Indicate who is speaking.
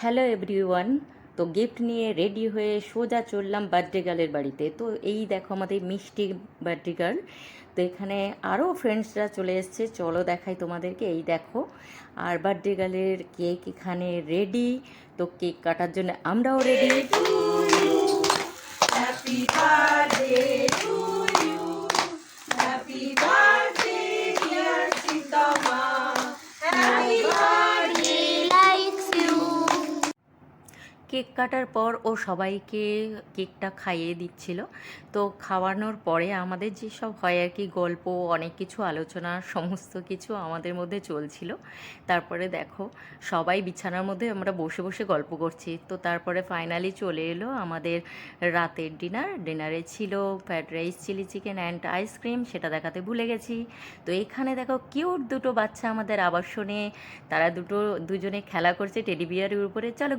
Speaker 1: Hello everyone. তো gift নিয়ে ready হয়ে সোজা চললাম বার্থডে গার্লের বাড়িতে। তো এই দেখো আমাদের মিষ্টি বার্থডে গার্ল। তো এখানে আরও ফ্রেন্ডসরা চলে এসছে, চলো দেখাই তোমাদেরকে। এই দেখো, আর বার্থডে গার্লের কেক এখানে রেডি। তো কেক কাটার জন্য আমরাও ready. Happy birthday to you, happy birthday dear Sitama, happy birthday. Cake কাটার পর ও সবাইকে কেকটা খাইয়ে দিচ্ছিল। তো খাওয়ানোর পরে আমাদের যেসব হয় আর কি, গল্প, অনেক কিছু আলোচনা, সমস্ত কিছু আমাদের মধ্যে চলছিল। তারপরে দেখো, সবাই বিছানার মধ্যে আমরা বসে বসে গল্প করছি। তো তারপরে ফাইনালি চলে এলো আমাদের রাতের ডিনারে ছিল fried rice, chilli chicken and ice cream, সেটা দেখাতে ভুলে গেছি। তো এখানে দেখো কিউট দুটো বাচ্চা আমাদের আবাসনে, তারা দুজনে খেলা করছে টেডি বিয়ারের উপরে। চলো